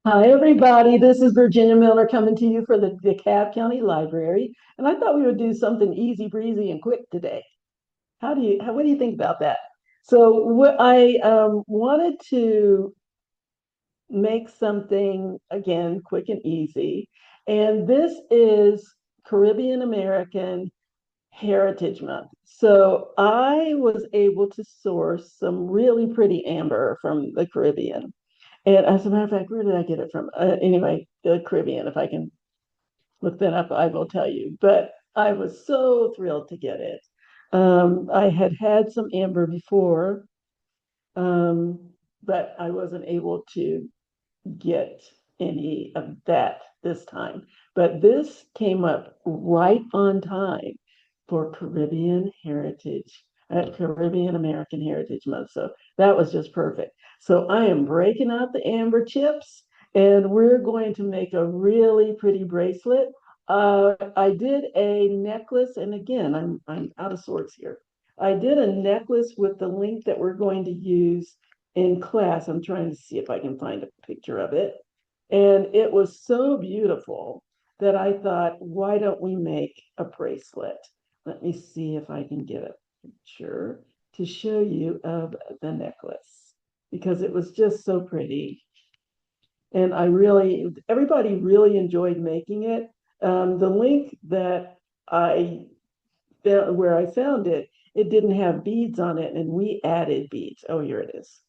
Hi, everybody. This is Virginia Miller coming to you for the DeKalb County Library. And I thought we would do something easy breezy and quick today. What do you think about that? So what I wanted to make something again quick and easy. And this is Caribbean American Heritage Month. So I was able to source some really pretty amber from the Caribbean. And as a matter of fact, where did I get it from? Anyway, the Caribbean. If I can look that up, I will tell you. But I was so thrilled to get it. I had had some amber before, um, but I wasn't able to get any of that this time. But this came up right on time for Caribbean American Heritage Month. So that was just perfect. So I am breaking out the amber chips and we're going to make a really pretty bracelet. I did a necklace, and again, I'm out of sorts here. I did a necklace with the link that we're going to use in class. I'm trying to see if I can find a picture of it. And it was so beautiful that I thought, why don't we make a bracelet? Let me see if I can get a picture to show you of the necklace because it was just so pretty. And everybody really enjoyed making it. The link that I found, where I found it, it didn't have beads on it, and we added beads. Oh, here it is.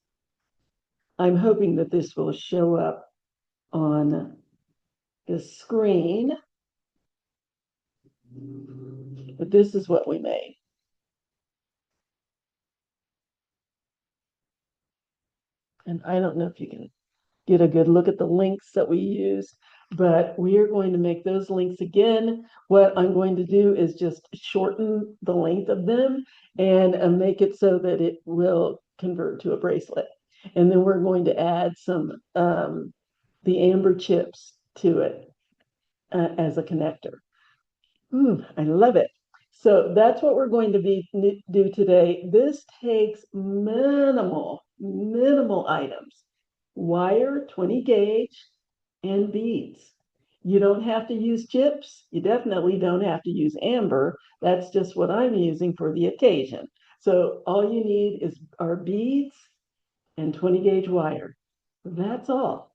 I'm hoping that this will show up on the screen, but this is what we made. And I don't know if you can get a good look at the links that we used, but we are going to make those links again. What I'm going to do is just shorten the length of them and make it so that it will convert to a bracelet. And then we're going to add some the amber chips to it as a connector. I love it. So that's what we're going to do today. This takes minimal items. Wire, 20 gauge, and beads. You don't have to use chips. You definitely don't have to use amber. That's just what I'm using for the occasion. So all you need is our beads and 20 gauge wire. That's all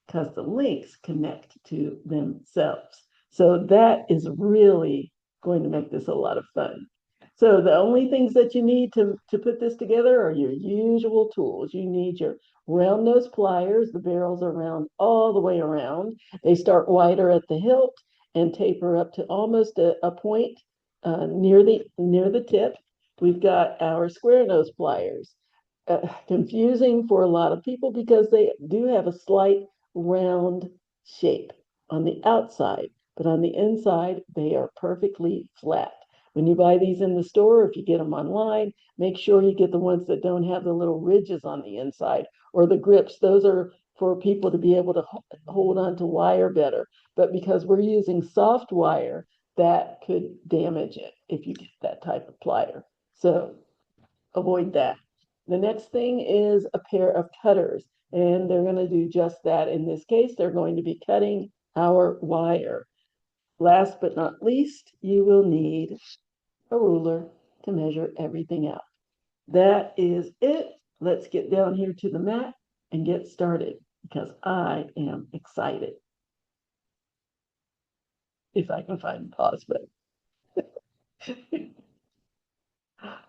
because the links connect to themselves. So that is really going to make this a lot of fun. So the only things that you need to put this together are your usual tools. You need your round nose pliers. The barrels are round all the way around. They start wider at the hilt and taper up to almost a point near the tip. We've got our square nose pliers. Confusing for a lot of people because they do have a slight round shape on the outside, but on the inside, they are perfectly flat. When you buy these in the store, if you get them online, make sure you get the ones that don't have the little ridges on the inside or the grips. Those are for people to be able to hold on to wire better. But because we're using soft wire, that could damage it if you get that type of plier. So avoid that. The next thing is a pair of cutters, and they're going to do just that. In this case, they're going to be cutting our wire. Last but not least, you will need a ruler to measure everything out. That is it. Let's get down here to the mat and get started because I am excited. If I can find the pause button.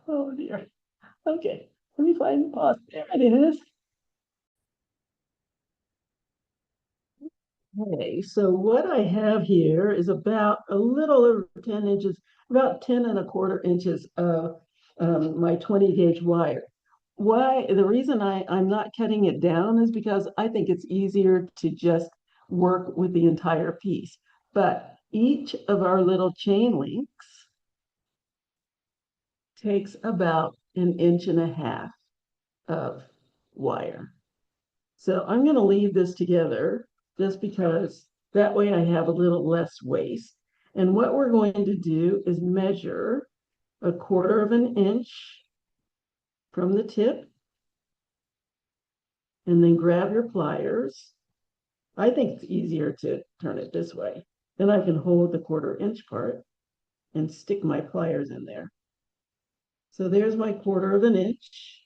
Oh dear. Okay, let me find the pause. There it is. Okay, so what I have here is about a little over 10 inches, about 10 and a quarter inches of my 20 gauge wire. Why? The reason I'm not cutting it down is because I think it's easier to just work with the entire piece. But each of our little chain links takes about an inch and a half of wire. So I'm going to leave this together just because that way I have a little less waste. And what we're going to do is measure a quarter of an inch from the tip and then grab your pliers I think it's easier to turn it this way. Then I can hold the 1/4 inch part and stick my pliers in there. So there's my 1/4 inch.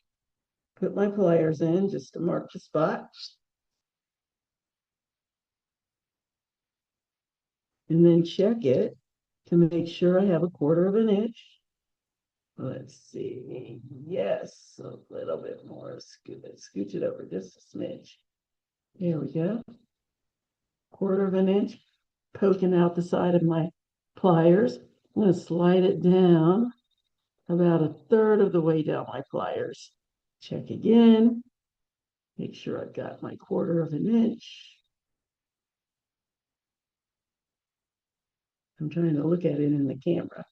Put my pliers in just to mark the spot. And then check it to make sure I have a 1/4 inch. Let's see. Yes, a little bit more. Scooch it over just a smidge. There we go. 1/4 inch poking out the side of my pliers. I'm going to slide it down about 1/3 of the way down my pliers. Check again. Make sure I've got my 1/4 inch. I'm trying to look at it in the camera.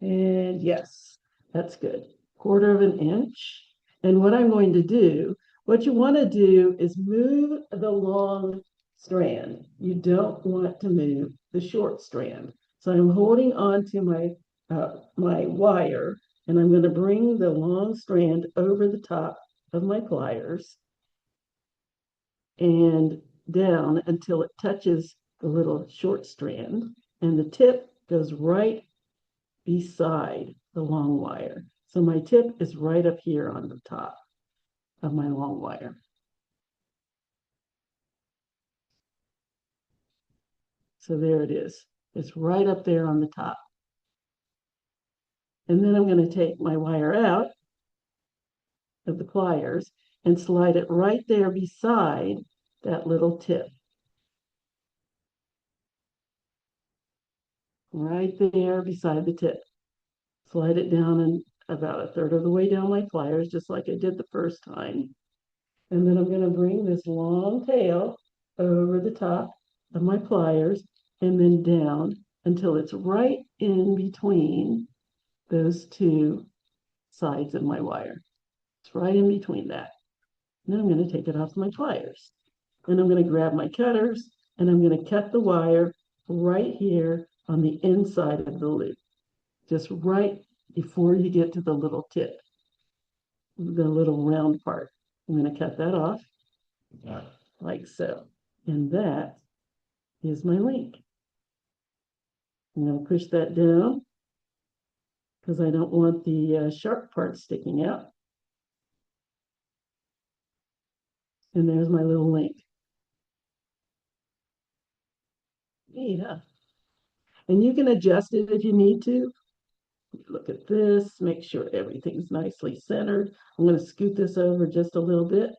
And yes, that's good. 1/4 inch. And what I'm going to do, what you want to do is move the long strand. You don't want to move the short strand. So I'm holding on to my wire, and I'm going to bring the long strand over the top of my pliers and down until it touches the little short strand, and the tip goes right beside the long wire. So my tip is right up here on the top of my long wire. So there it is. It's right up there on the top. And then I'm going to take my wire out of the pliers and slide it right there beside that little tip. Right there beside the tip. Slide it down and about 1/3 of the way down my pliers, just like I did the first time. And then I'm going to bring this long tail over the top of my pliers and then down until it's right in between those two sides of my wire. It's right in between that. And then I'm going to take it off my pliers. And I'm going to grab my cutters and I'm going to cut the wire right here on the inside of the loop, just right before you get to the little tip, the little round part. I'm going to cut that off like so. And that is my link. I'm going to push that down because I don't want the sharp part sticking out. And there's my little link. Yeah. And you can adjust it if you need to. Look at this, make sure everything's nicely centered. I'm going to scoot this over just a little bit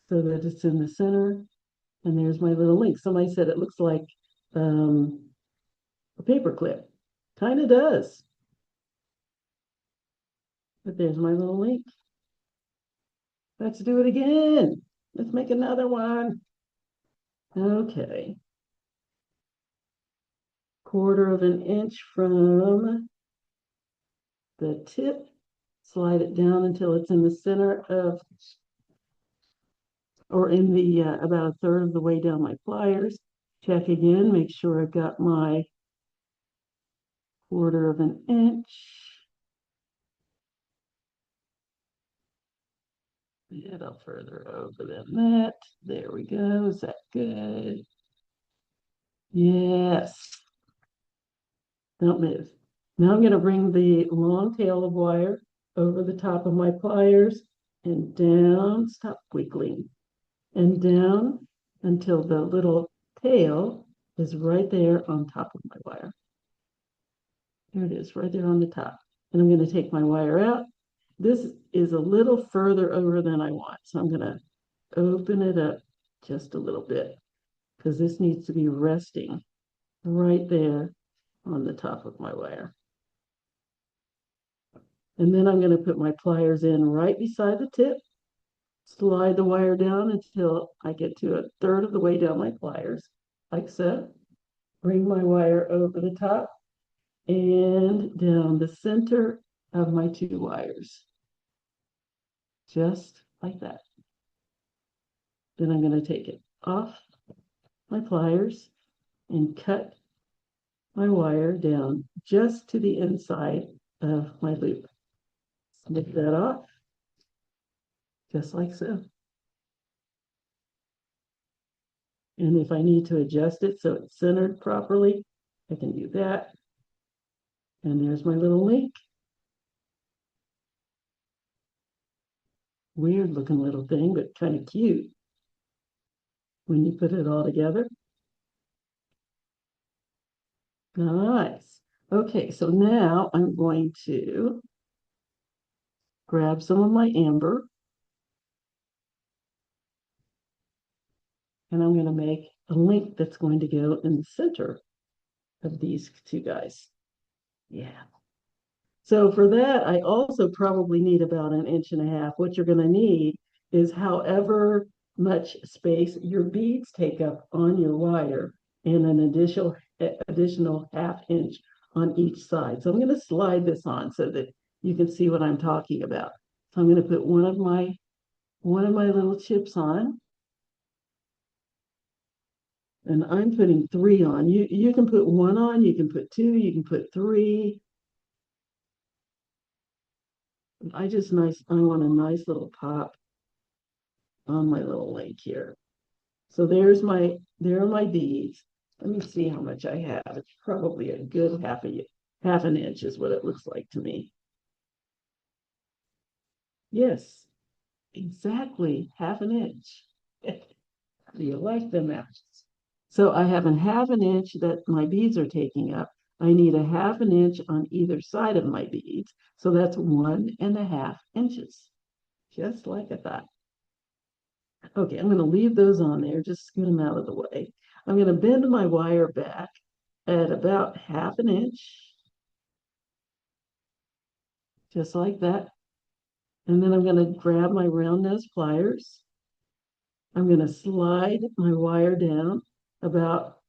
so that it's in the center. And there's my little link. Somebody said it looks like a paper clip. Kind of does. But there's my little link. Let's do it again. Let's make another one. Okay. 1/4 inch from the tip. Slide it down until it's in the center of, or in the about 1/3 of the way down my pliers. Check again, make sure I've got my 1/4 inch. A little further over than that. There we go. Is that good? Yes. Don't move. Now I'm going to bring the long tail of wire over the top of my pliers and down, stop wiggling, and down until the little tail is right there on top of my wire. There it is, right there on the top. And I'm going to take my wire out. This is a little further over than I want, so I'm going to open it up just a little bit because this needs to be resting right there on the top of my wire. And then I'm going to put my pliers in right beside the tip, slide the wire down until I get to 1/3 of the way down my pliers, like so. Bring my wire over the top and down the center of my two wires, just like that. Then I'm going to take it off my pliers and cut my wire down just to the inside of my loop. Snip that off, just like so. And if I need to adjust it so it's centered properly, I can do that. And there's my little link. Weird looking little thing, but kind of cute when you put it all together. Nice. Okay, so now I'm going to grab some of my amber and I'm going to make a link that's going to go in the center of these two guys. Yeah. So for that, I also probably need about 1.5 inches. What you're going to need is however much space your beads take up on your wire and an additional 1/2 inch on each side. So I'm going to slide this on so that you can see what I'm talking about. So I'm going to put one of my little chips on, and I'm putting 3 on. You can put 1 on, you can put 2, you can put 3. I want a nice little pop on my little link here. So there are my beads. Let me see how much I have. It's probably a good half an inch is what it looks like to me. Yes, exactly 1/2 inch. Do you like the matches? So I have a 1/2 inch that my beads are taking up. I need 1/2 inch on either side of my beads. So that's 1.5 inches, just like I thought. Okay, I'm going to leave those on there, just scoot them out of the way. I'm going to bend my wire back at about 1/2 inch, just like that. And then I'm going to grab my round nose pliers. I'm going to slide my wire down about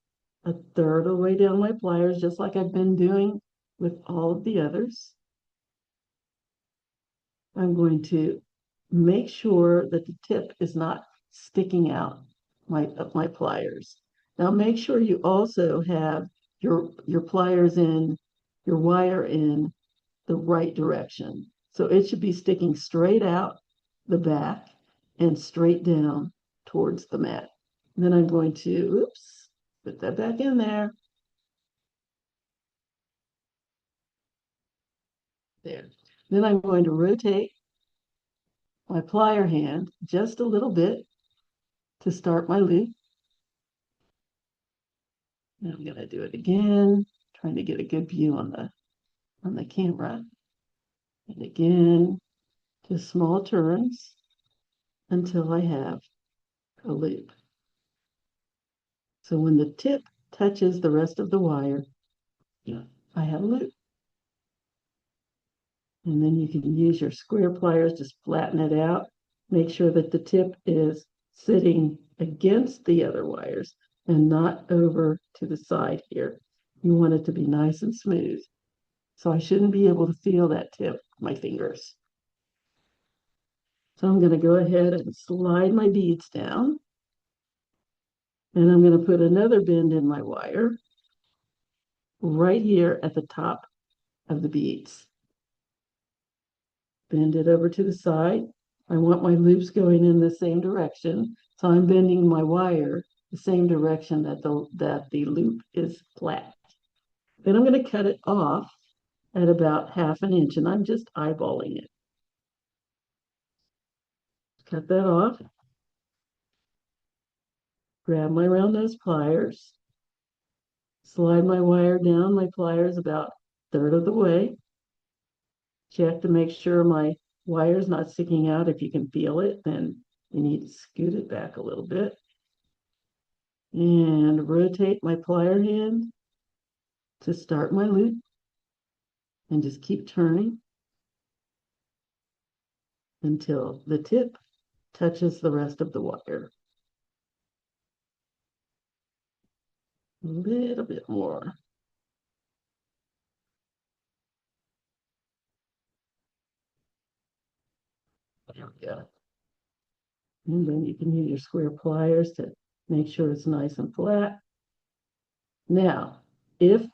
1/3 of the way down my pliers, just like I've been doing with all of the others. I'm going to make sure that the tip is not sticking out of my pliers. Now make sure you also have your pliers in, your wire in the right direction. So it should be sticking straight out the back and straight down towards the mat. And then I'm going to, oops, put that back in there. There. Then I'm going to rotate my plier hand just a little bit to start my loop. And I'm going to do it again, trying to get a good view on the camera. And again, just small turns until I have a loop. So when the tip touches the rest of the wire, I have a loop. And then you can use your square pliers, just flatten it out. Make sure that the tip is sitting against the other wires and not over to the side here. You want it to be nice and smooth. So I shouldn't be able to feel that tip with my fingers. So I'm going to go ahead and slide my beads down. And I'm going to put another bend in my wire right here at the top of the beads. Bend it over to the side. I want my loops going in the same direction. So I'm bending my wire the same direction that the loop is flat. Then I'm going to cut it off at about 1/2 inch, and I'm just eyeballing it. Cut that off. Grab my round nose pliers. Slide my wire down my pliers about 1/3 of the way. Check to make sure my wire's not sticking out. If you can feel it, then you need to scoot it back a little bit. And rotate my plier hand to start my loop. And just keep turning until the tip touches the rest of the wire. A little bit more. There we go. And then you can use your square pliers to make sure it's nice and flat. Now, if,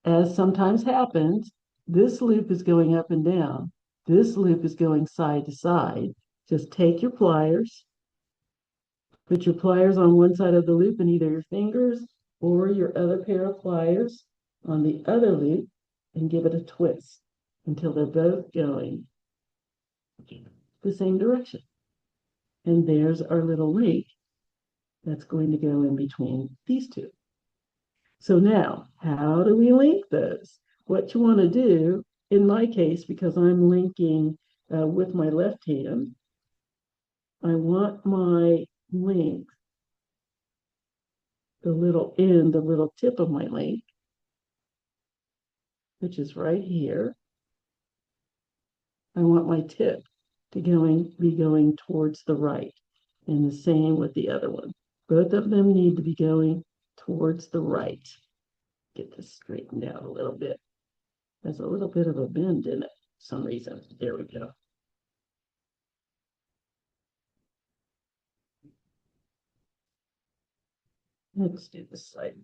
as sometimes happens, this loop is going up and down, this loop is going side to side, just take your pliers Put your pliers on one side of the loop and either your fingers or your other pair of pliers on the other loop and give it a twist until they're both going the same direction. And there's our little link that's going to go in between these two. So now, how do we link those? What you want to do, in my case, because I'm linking with my left hand, I want my link, the little end, the little tip of my link, which is right here. I want my tip to be going towards the right, and the same with the other one. Both of them need to be going towards the right. Get this straightened out a little bit. There's a little bit of a bend in it for some reason. There we go. Let's do this side.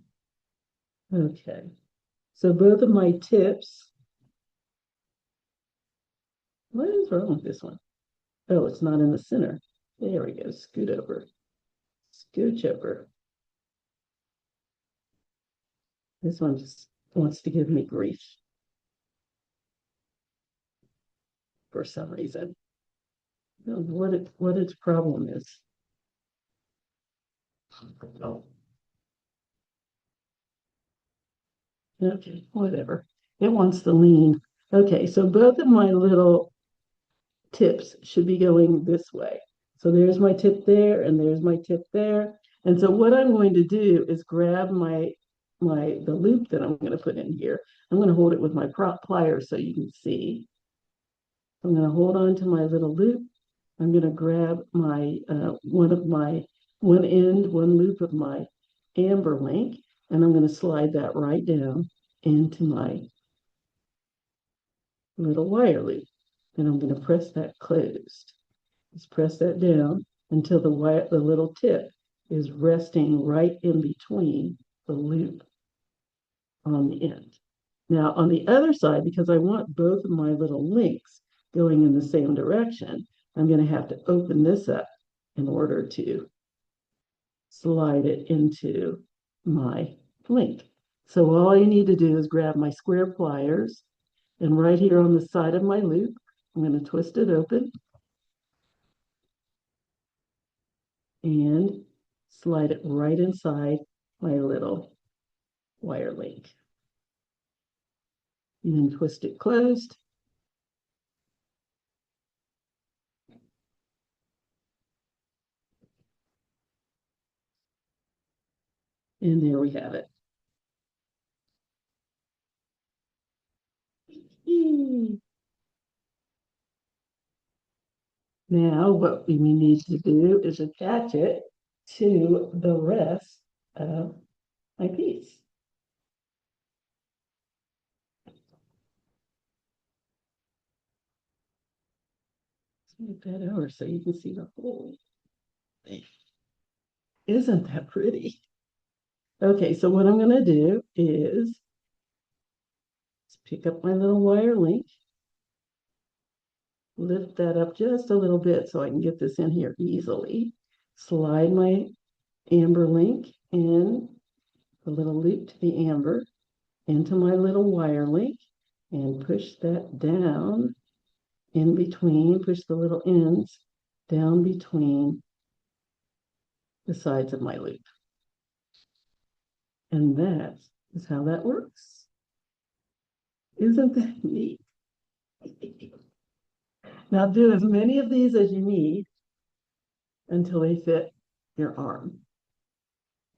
Okay. So both of my tips. What is wrong with this one? Oh, it's not in the center. There we go. Scoot over. Scooch over. This one just wants to give me grief for some reason. I don't know what its problem is. Oh. Okay, whatever. It wants to lean. Okay, so both of my little tips should be going this way. So there's my tip there, and there's my tip there. And so what I'm going to do is grab the loop that I'm going to put in here. I'm going to hold it with my pliers so you can see. I'm going to hold on to my little loop. I'm going to grab my one loop of my amber link, and I'm going to slide that right down into my little wire loop. And I'm going to press that closed. Just press that down until the little tip is resting right in between the loop on the end. Now on the other side, because I want both of my little links going in the same direction, I'm going to have to open this up in order to slide it into my link. So all I need to do is grab my square pliers, and right here on the side of my loop, I'm going to twist it open and slide it right inside my little wire link. And then twist it closed. And there we have it. Now what we need to do is attach it to the rest of my piece. Move that over so you can see the whole thing. Isn't that pretty? Okay, so what I'm going to do is pick up my little wire link, lift that up just a little bit so I can get this in here easily, slide my amber link in the little loop to the amber into my little wire link and push that down in between, push the little ends down between the sides of my loop. And that is how that works. Isn't that neat? Now do as many of these as you need until they fit your arm.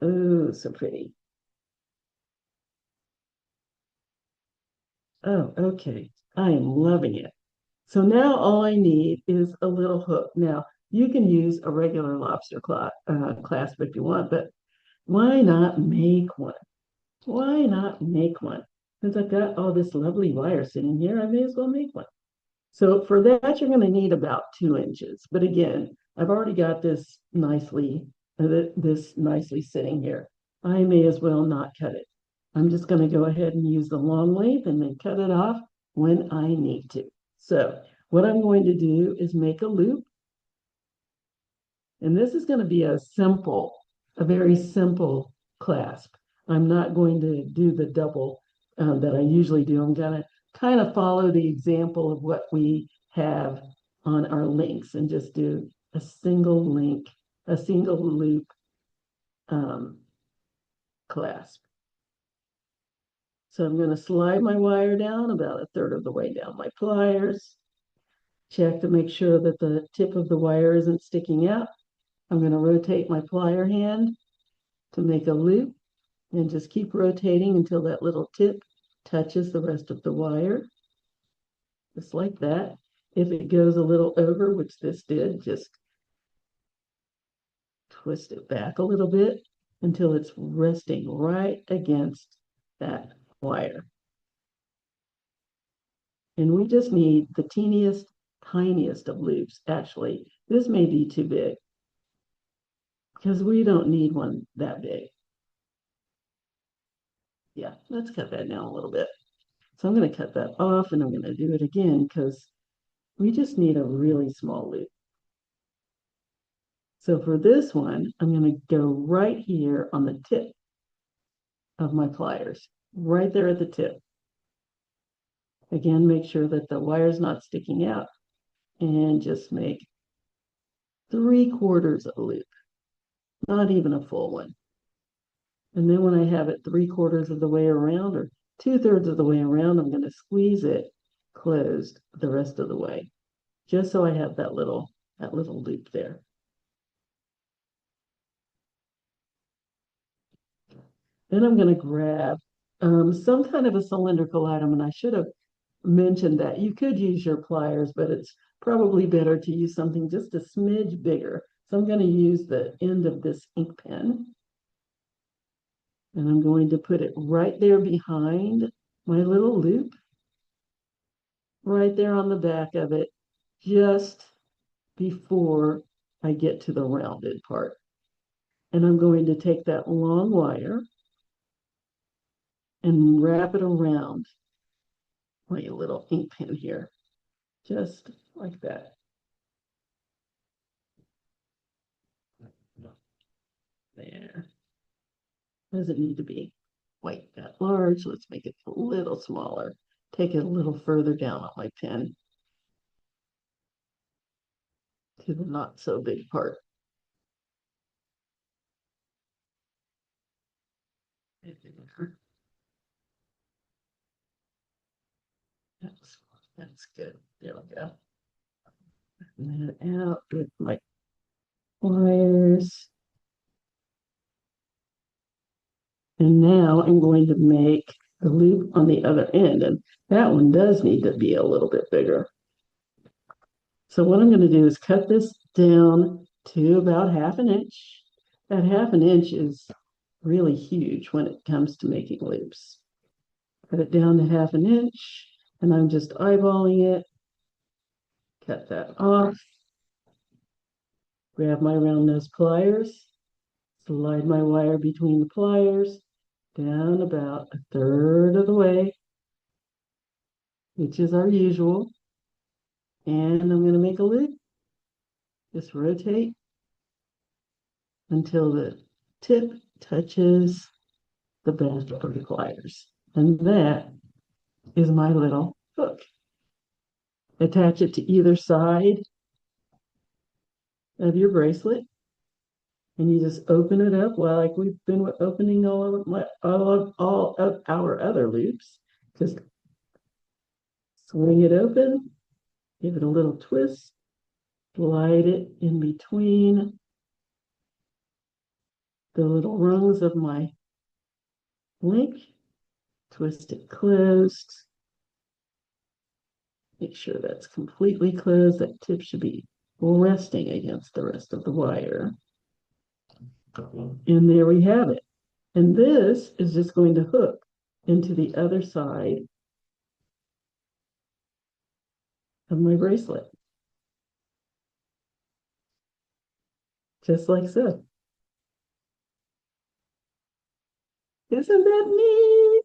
Oh, so pretty. Oh, okay. I am loving it. So now all I need is a little hook. Now, you can use a regular lobster clasp if you want, but why not make one? Why not make one? Since I've got all this lovely wire sitting here, I may as well make one. So for that, you're going to need about 2 inches. But again, I've already got this nicely sitting here. I may as well not cut it. I'm just going to go ahead and use the long length and then cut it off when I need to. So what I'm going to do is make a loop. And this is going to be a very simple clasp. I'm not going to do the double that I usually do. I'm going to kind of follow the example of what we have on our links and just do a single link, a single loop um, clasp. So I'm going to slide my wire down about a third of the way down my pliers. Check to make sure that the tip of the wire isn't sticking out. I'm going to rotate my plier hand to make a loop and just keep rotating until that little tip touches the rest of the wire, just like that. If it goes a little over, which this did, just twist it back a little bit until it's resting right against that wire. And we just need the teeniest, tiniest of loops. Actually, this may be too big because we don't need one that big. Yeah, let's cut that down a little bit. So I'm going to cut that off and I'm going to do it again because we just need a really small loop. So for this one, I'm going to go right here on the tip of my pliers, right there at the tip. Again, make sure that the wire's not sticking out and just make 3/4 of a loop, not even a full one. And then when I have it 3/4 of the way around or 2/3 of the way around, I'm going to squeeze it closed the rest of the way, just so I have that little loop there. Then I'm going to grab some kind of a cylindrical item, and I should have mentioned that you could use your pliers, but it's probably better to use something just a smidge bigger. So I'm going to use the end of this ink pen, and I'm going to put it right there behind my little loop, right there on the back of it, just before I get to the rounded part. And I'm going to take that long wire and wrap it around my little ink pen here, just like that. There. Doesn't need to be quite that large. Let's make it a little smaller. Take it a little further down on my pen to the not so big part. That's good. There we go. And that out with my pliers. And now I'm going to make the loop on the other end. And that one does need to be a little bit bigger. So what I'm going to do is cut this down to about 1/2 inch. That 1/2 inch is really huge when it comes to making loops. Cut it down to 1/2 inch, and I'm just eyeballing it. Cut that off. Grab my round nose pliers. Slide my wire between the pliers down about 1/3 of the way, which is our usual. And I'm going to make a loop. Just rotate until the tip touches the back of the pliers. And that is my little hook. Attach it to either side of your bracelet. And you just open it up, well, like we've been opening all of our other loops. Just swing it open, give it a little twist, slide it in between the little rungs of my link, twist it closed. Make sure that's completely closed. That tip should be resting against the rest of the wire. And there we have it. And this is just going to hook into the other side of my bracelet. Just like so. Isn't that neat?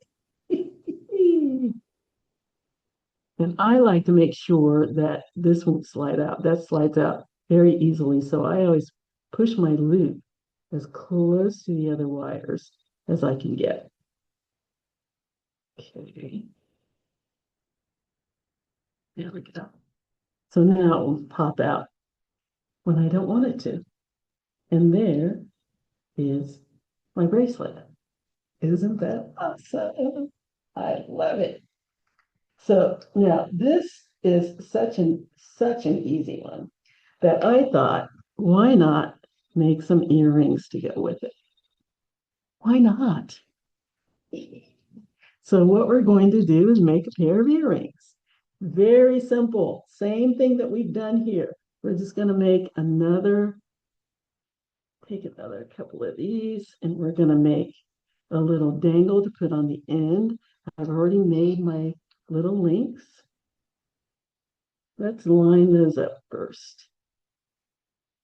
And I like to make sure that this won't slide out. That slides out very easily. So I always push my loop as close to the other wires as I can get. Okay. There we go. So now it will pop out when I don't want it to. And there is my bracelet. Isn't that awesome? I love it. So now this is such an easy one that I thought, why not make some earrings to go with it? Why not? So what we're going to do is make a pair of earrings. Very simple. Same thing that we've done here. We're just going to take another couple of these, and we're going to make a little dangle to put on the end. I've already made my little links. Let's line those up first,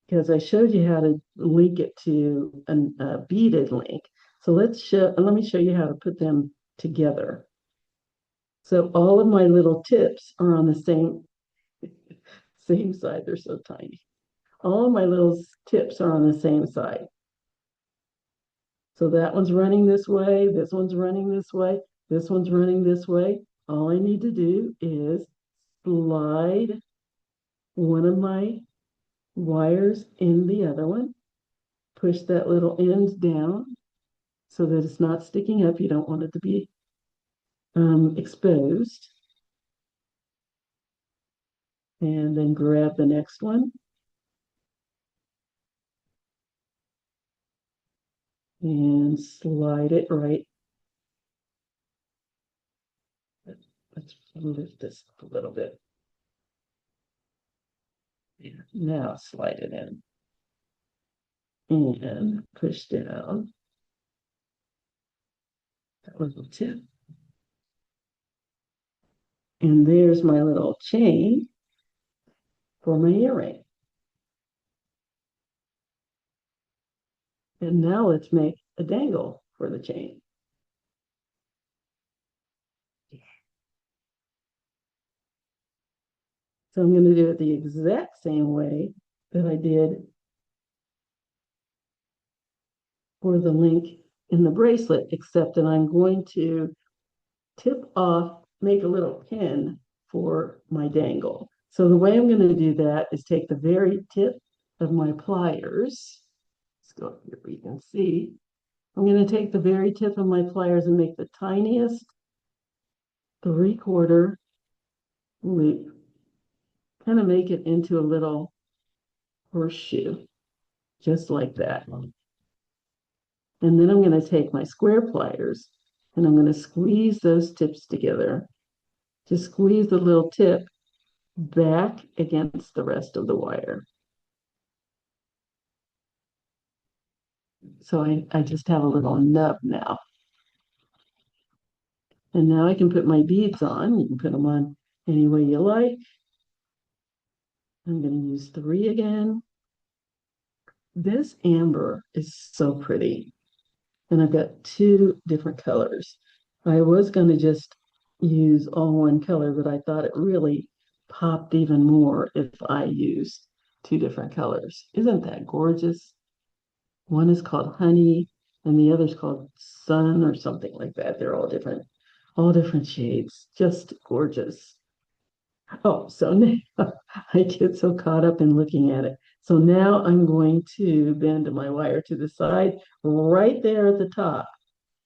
because I showed you how to link it to a beaded link. So let me show you how to put them together. So all of my little tips are on the same side. They're so tiny. All of my little tips are on the same side. So that one's running this way, this one's running this way, this one's running this way. All I need to do is slide one of my wires in the other one, push that little end down so that it's not sticking up. You don't want it to be exposed. And then grab the next one and slide it right. Let's lift this up a little bit. Yeah, now slide it in and push down that little tip. And there's my little chain for my earring. And now let's make a dangle for the chain. So I'm going to do it the exact same way that I did for the link in the bracelet, except that I'm going to tip off, make a little pin for my dangle. So the way I'm going to do that is take the very tip of my pliers. Let's go up here where you can see. I'm going to take the very tip of my pliers and make the tiniest 3/4 loop. Kind of make it into a little horseshoe, just like that. And then I'm going to take my square pliers and I'm going to squeeze those tips together. Just squeeze the little tip back against the rest of the wire. So I just have a little nub now. And now I can put my beads on. You can put them on any way you like. I'm going to use 3 again. This amber is so pretty. And I've got 2 different colors. I was going to just use all one color, but I thought it really popped even more if I used 2 different colors. Isn't that gorgeous? One is called Honey, and the other's called Sun or something like that. They're all different shades. Just gorgeous. Oh, so now I get so caught up in looking at it. So now I'm going to bend my wire to the side right there at the top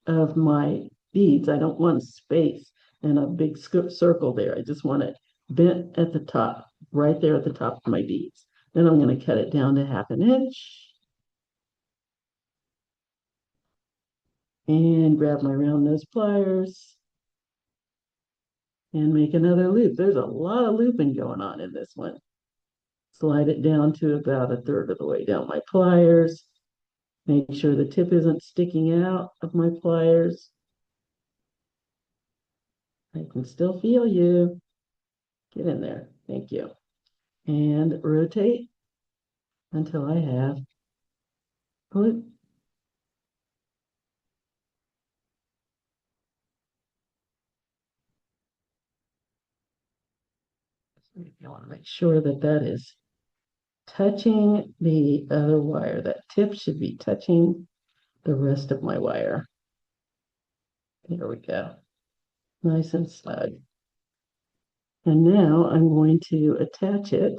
of my beads. I don't want space and a big circle there. I just want it bent at the top, right there at the top of my beads. Then I'm going to cut it down to 1/2 inch and grab my round nose pliers and make another loop. There's a lot of looping going on in this one. Slide it down to about 1/3 of the way down my pliers. Make sure the tip isn't sticking out of my pliers. I can still feel you. Get in there. Thank you. And rotate until I have a loop. You want to make sure that that is touching the other wire. That tip should be touching the rest of my wire. There we go. Nice and snug. And now I'm going to attach it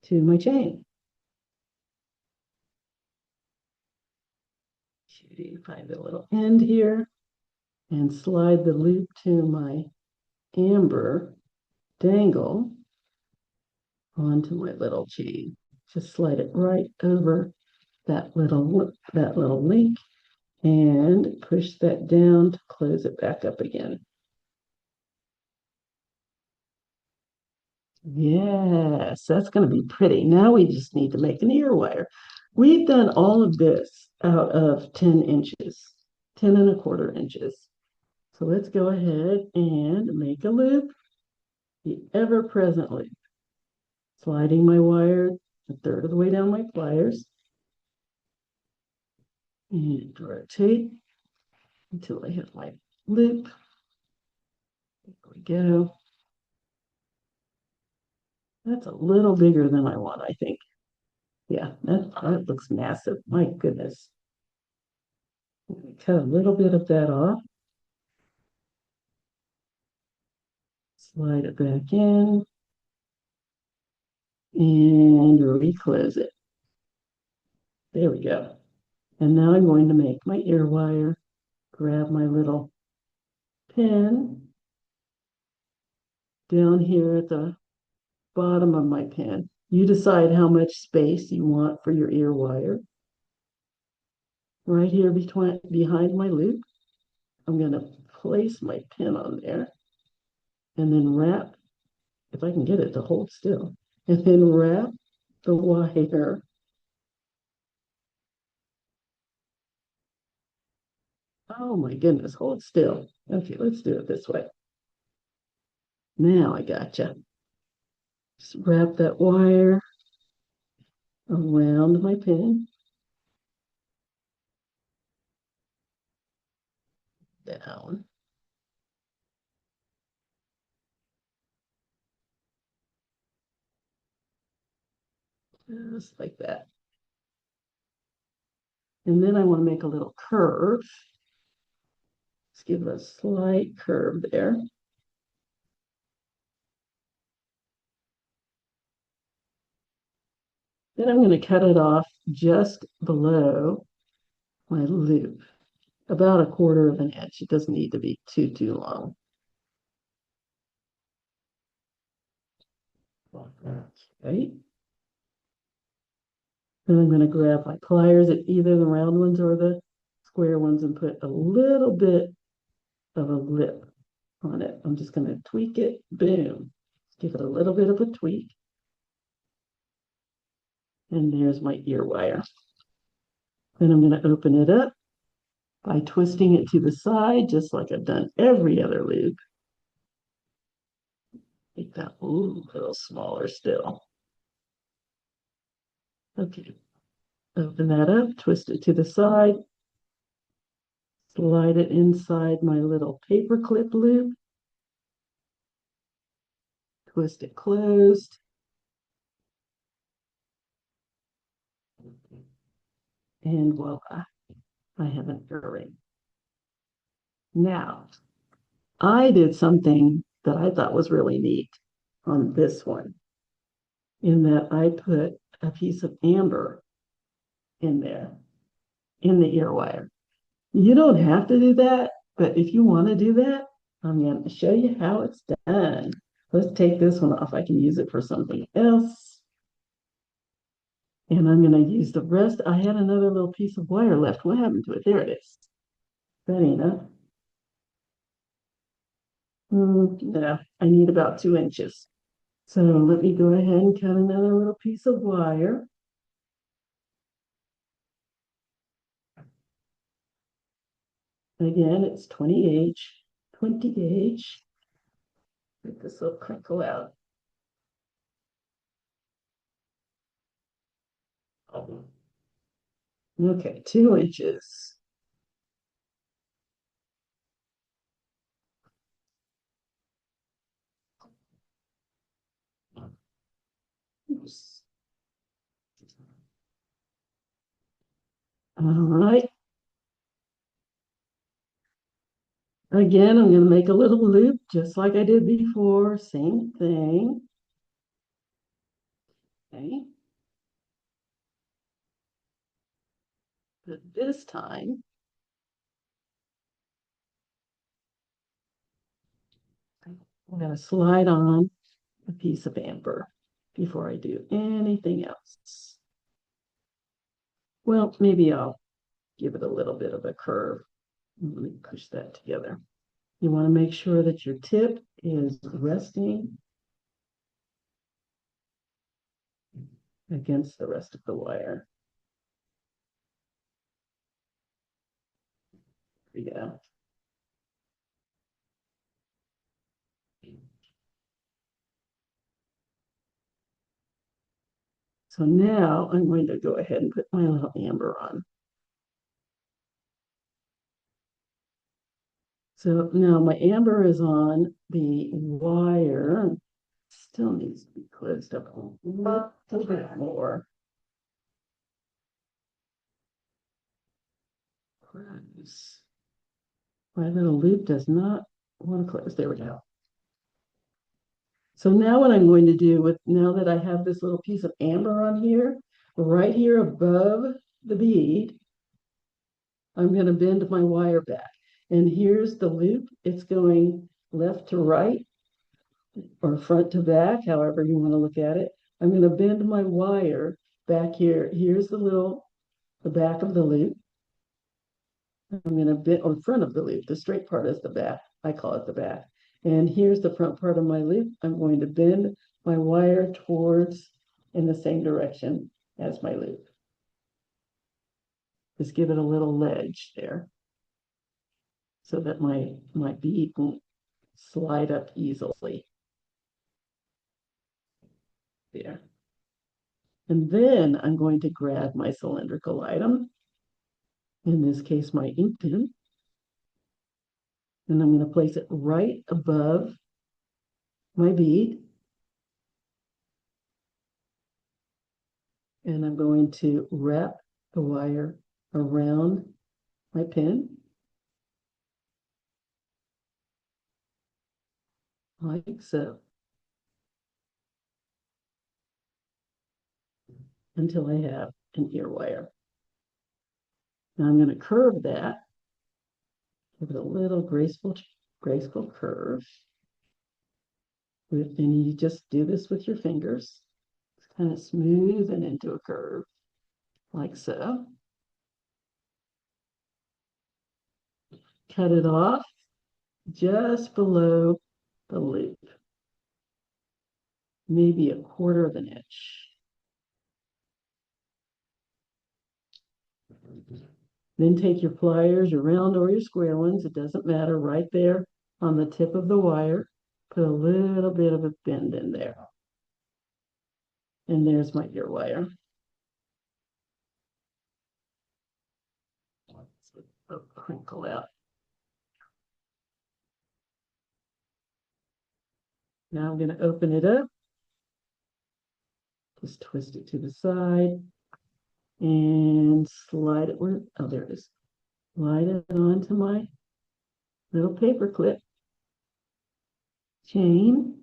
to my chain. Find a little end here and slide the loop to my amber dangle onto my little chain. Just slide it right over that little link and push that down to close it back up again. Yes, that's going to be pretty. Now we just need to make an ear wire. We've done all of this out of 10 inches, 10 1/4 inches. So let's go ahead and make a loop, the ever-present loop. Sliding my wire a third of the way down my pliers and rotate until I hit my loop. There we go. That's a little bigger than I want, I think. Yeah, that looks massive. My goodness. Cut a little bit of that off. Slide it back in and reclose it. There we go. And now I'm going to make my ear wire. Grab my little pin down here at the bottom of my pin. You decide how much space you want for your ear wire. Right here behind my loop, I'm going to place my pin on there and then wrap, if I can get it to hold still, and then wrap the wire. Oh my goodness, hold still. Okay, let's do it this way. Now I gotcha. Just wrap that wire around my pin. Down. Just like that. And then I want to make a little curve. Let's give it a slight curve there. Then I'm going to cut it off just below my loop, about 1/4 inch. It doesn't need to be too long. Okay. Then I'm going to grab my pliers at either the round ones or the square ones and put a little bit of a lip on it. I'm just going to tweak it. Boom. Give it a little bit of a tweak. And there's my ear wire. Then I'm going to open it up by twisting it to the side, just like I've done every other loop. Make that a little smaller still. Okay, open that up, twist it to the side, slide it inside my little paper clip loop, twist it closed. And voila, I have an earring. Now, I did something that I thought was really neat on this one, in that I put a piece of amber in there, in the ear wire. You don't have to do that, but if you want to do that, I'm going to show you how it's done. Let's take this one off. I can use it for something else. And I'm going to use the rest. I had another little piece of wire left. What happened to it? There it is. That ain't enough. No, I need about 2 inches. So let me go ahead and cut another little piece of wire. Again, it's 20 gauge. Get this little crinkle out. Okay, 2 inches. All right. Again, I'm going to make a little loop just like I did before. Same thing. Okay. But this time, I'm going to slide on a piece of amber before I do anything else. Well, maybe I'll give it a little bit of a curve. Let me push that together. You want to make sure that your tip is resting against the rest of the wire. There we go. So now I'm going to go ahead and put my little amber on. So now my amber is on the wire. Still needs to be closed up a little bit more. Close. My little loop does not want to close. There we go. So now what I'm going to do with, now that I have this little piece of amber on here, right here above the bead, I'm going to bend my wire back. And here's the loop. It's going left to right or front to back, however you want to look at it. I'm going to bend my wire back here. Here's the back of the loop. I'm going to bend, or front of the loop. The straight part is the back. I call it the back. And here's the front part of my loop. I'm going to bend my wire towards in the same direction as my loop. Just give it a little ledge there so that my bead won't slide up easily. There. And then I'm going to grab my cylindrical item, in this case, my ink pen, and I'm going to place it right above my bead. And I'm going to wrap the wire around my pen, like so, until I have an ear wire. Now I'm going to curve that, give it a little graceful curve. And you just do this with your fingers. It's kind of smooth and into a curve, like so. Cut it off just below the loop, maybe a quarter of an inch. Then take your pliers, your round or your square ones, it doesn't matter, right there on the tip of the wire, put a little bit of a bend in there. And there's my ear wire. Let's crinkle out. Now I'm going to open it up. Just twist it to the side and slide it where, oh, there it is. Slide it onto my little paper clip chain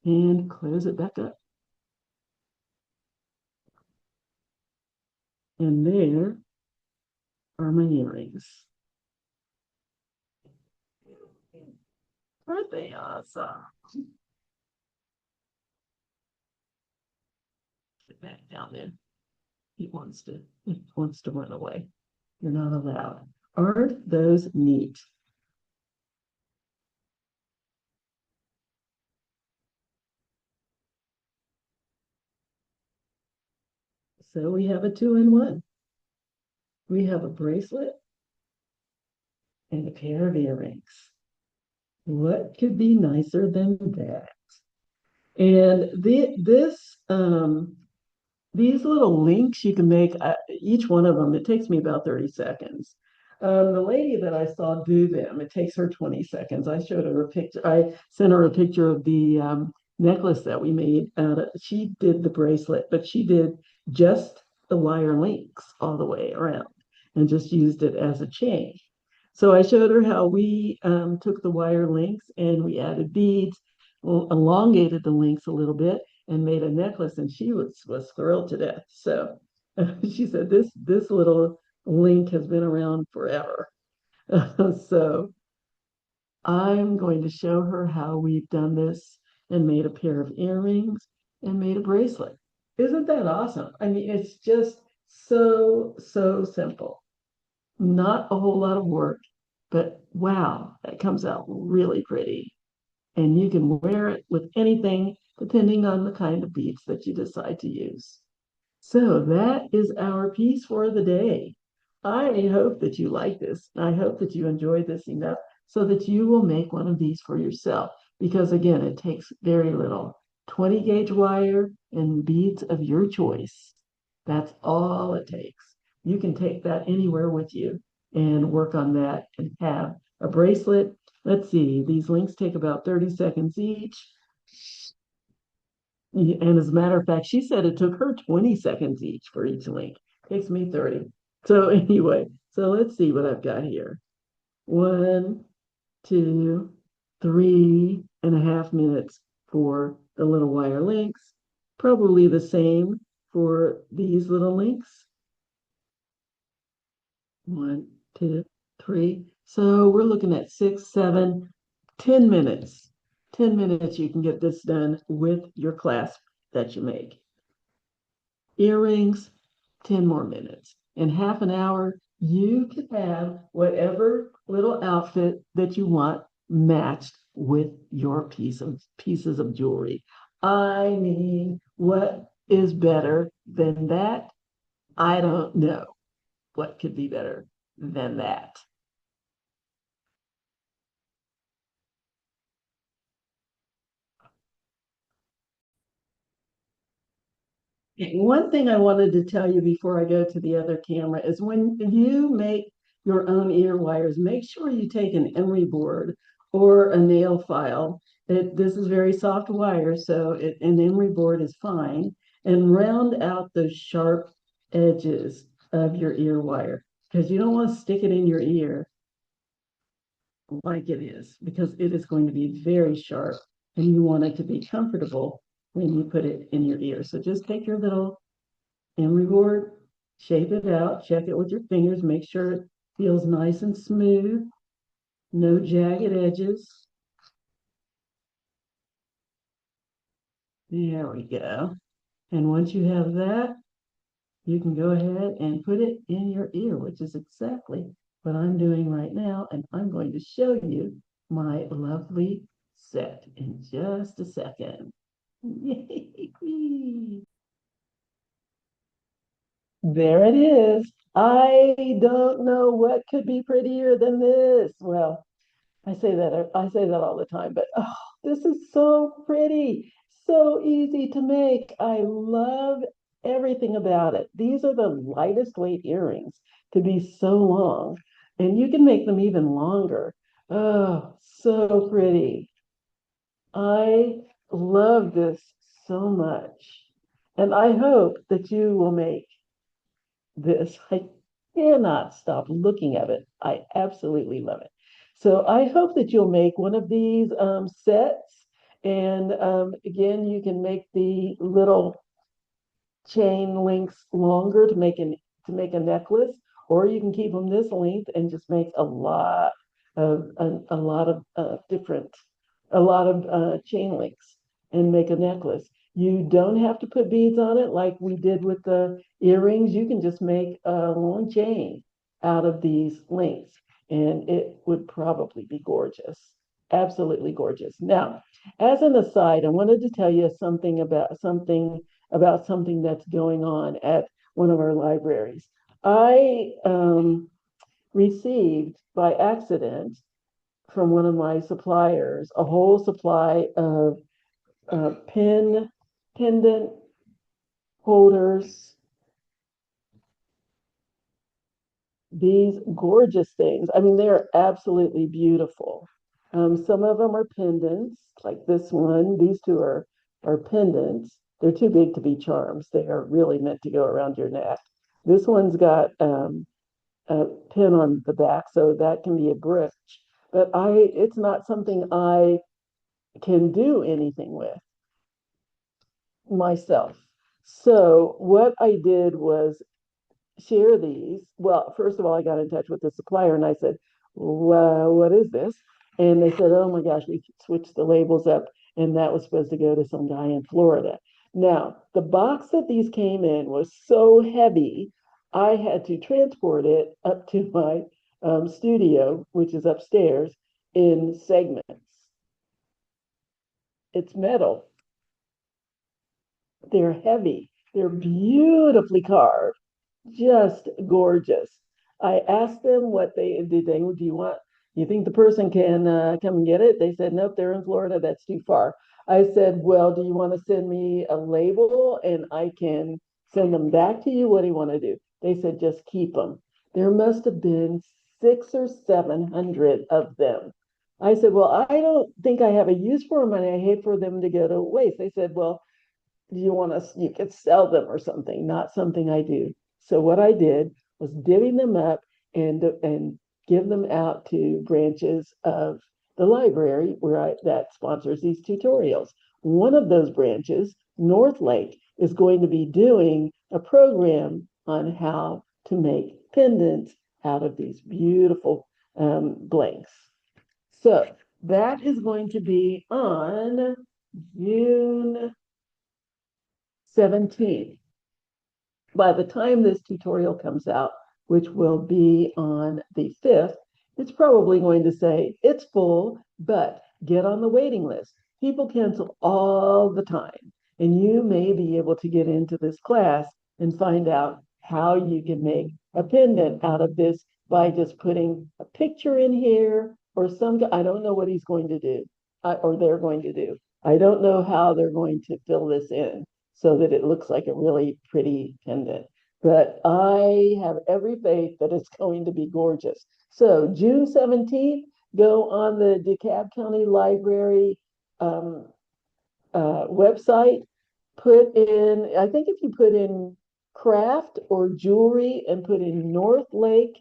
and close it back up. And there are my earrings. Aren't they awesome? Get back down there. It wants to run away. You're not allowed. Aren't those neat? So we have a 2-in-1. We have a bracelet and a pair of earrings. What could be nicer than that? And these little links you can make, each one of them, it takes me about 30 seconds. The lady that I saw do them, it takes her 20 seconds. I showed her a picture. I sent her a picture of the necklace that we made out of, she did the bracelet, but she did just the wire links all the way around and just used it as a chain. So I showed her how we took the wire links and we added beads, elongated the links a little bit, and made a necklace. And she was thrilled to death. So she said this little link has been around forever. So I'm going to show her how we've done this and made a pair of earrings and made a bracelet. Isn't that awesome? I mean, it's just so simple. Not a whole lot of work, but wow, that comes out really pretty. And you can wear it with anything depending on the kind of beads that you decide to use. So that is our piece for the day. I hope that you like this. I hope that you enjoyed this enough so that you will make one of these for yourself. Because again, it takes very little 20 gauge wire and beads of your choice. That's all it takes. You can take that anywhere with you and work on that and have a bracelet. Let's see, these links take about 30 seconds each. And as a matter of fact, she said it took her 20 seconds each for each link. Takes me 30. So anyway, so let's see what I've got here. 1, 2, 3.5 minutes for the little wire links. Probably the same for these little links. 1, 2, 3. So we're looking at 6, 7, 10 minutes. 10 minutes you can get this done with your clasp that you make. Earrings, 10 more minutes. In half an hour, you can have whatever little outfit that you want matched with your pieces of jewelry. I mean, what is better than that? I don't know what could be better than that. One thing I wanted to tell you before I go to the other camera is when you make your own ear wires, make sure you take an emery board or a nail file. This is very soft wire, so an emery board is fine. And round out those sharp edges of your ear wire because you don't want to stick it in your ear like it is because it is going to be very sharp and you want it to be comfortable when you put it in your ear. So just take your little emery board, shape it out, check it with your fingers, make sure it feels nice and smooth, no jagged edges. There we go. And once you have that, you can go ahead and put it in your ear, which is exactly what I'm doing right now. And I'm going to show you my lovely set in just a second. There it is. I don't know what could be prettier than this. Well, I say that all the time, but oh, this is so pretty, so easy to make. I love everything about it. These are the lightest weight earrings to be so long, and you can make them even longer. Oh, so pretty. I love this so much. And I hope that you will make this. I cannot stop looking at it. I absolutely love it. So I hope that you'll make one of these sets. And again, you can make the little chain links longer to make a necklace, or you can keep them this length and just make a lot of chain links and make a necklace. You don't have to put beads on it like we did with the earrings. You can just make a long chain out of these links, and it would probably be gorgeous. Absolutely gorgeous. Now, as an aside, I wanted to tell you something that's going on at one of our libraries. I received by accident from one of my suppliers a whole supply of pendant holders, these gorgeous things. I mean, they are absolutely beautiful. Some of them are pendants, like this one. These two are pendants. They're too big to be charms. They are really meant to go around your neck. This one's got a pin on the back, so that can be a brooch. But it's not something I can do anything with myself. So what I did was share these. Well, first of all, I got in touch with the supplier and I said, well, what is this? And they said, oh my gosh, we switched the labels up and that was supposed to go to some guy in Florida. Now, the box that these came in was so heavy, I had to transport it up to my studio, which is upstairs, in segments. It's metal. They're heavy. They're beautifully carved, just gorgeous. I asked them what do you want, you think the person can come and get it? They said, nope, they're in Florida. That's too far. I said, well, do you want to send me a label and I can send them back to you? What do you want to do? They said, just keep them. There must have been 600 or 700 of them. I said, well, I don't think I have a use for them and I hate for them to go to waste. They said, well, you want us, you could sell them or something, not something I do. So what I did was divvy them up and give them out to branches of the library that sponsors these tutorials. One of those branches, North Lake, is going to be doing a program on how to make pendants out of these beautiful blanks. So that is going to be on June 17th. By the time this tutorial comes out, which will be on the 5th, it's probably going to say it's full, but get on the waiting list. People cancel all the time, and you may be able to get into this class and find out how you can make a pendant out of this by just putting a picture in here or I don't know what he's going to do or they're going to do. I don't know how they're going to fill this in so that it looks like a really pretty pendant. But I have every faith that it's going to be gorgeous. So June 17th, go on the DeKalb County Library website, put in, I think if you put in craft or jewelry and put in North Lake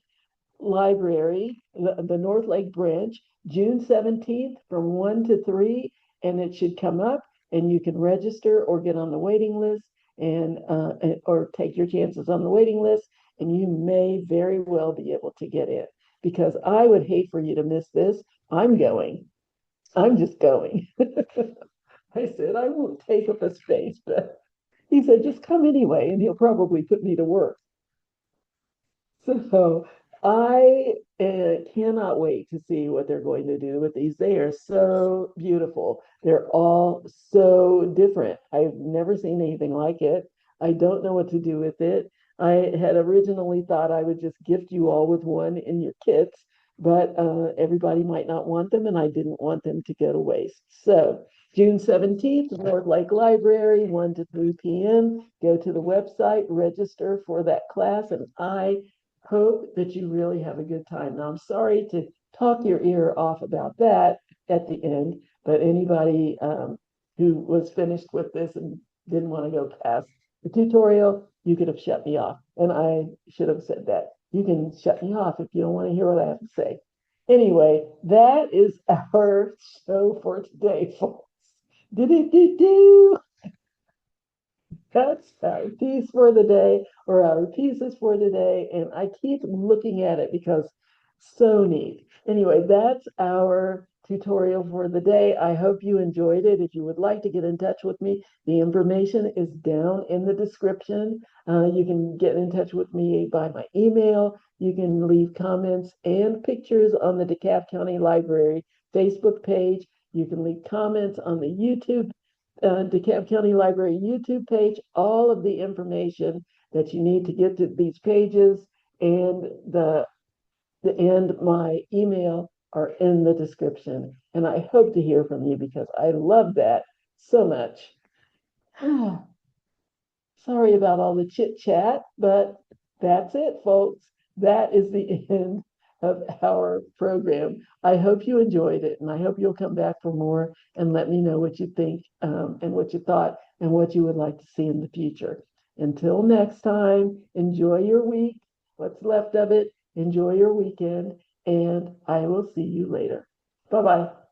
Library, the North Lake branch, June 17th from 1 to 3, and it should come up and you can register or get on the waiting list and or take your chances on the waiting list and you may very well be able to get in because I would hate for you to miss this. I'm going. I'm just going. I said, I won't take up a space, but he said, just come anyway, and he'll probably put me to work. So I cannot wait to see what they're going to do with these. They are so beautiful. They're all so different. I've never seen anything like it. I don't know what to do with it. I had originally thought I would just gift you all with one in your kits, but everybody might not want them, and I didn't want them to go to waste. So June 17th, North Lake Library, 1 to 3 p.m. Go to the website, register for that class, and I hope that you really have a good time. Now, I'm sorry to talk your ear off about that at the end, but anybody who was finished with this and didn't want to go past the tutorial, you could have shut me off. And I should have said that. You can shut me off if you don't want to hear what I have to say. Anyway, that is our show for today, folks. Do. That's our piece for the day or our pieces for today. And I keep looking at it because so neat. Anyway, that's our tutorial for the day. I hope you enjoyed it. If you would like to get in touch with me, the information is down in the description. You can get in touch with me by my email. You can leave comments and pictures on the DeKalb County Library Facebook page. You can leave comments on the YouTube DeKalb County Library YouTube page, all of the information that you need to get to these pages and my email are in the description. And I hope to hear from you because I love that so much. Sorry about all the chit chat, but that's it, folks. That is the end of our program. I hope you enjoyed it, and I hope you'll come back for more and let me know what you think and what you thought and what you would like to see in the future. Until next time, enjoy your week, what's left of it, enjoy your weekend, and I will see you later. Bye bye.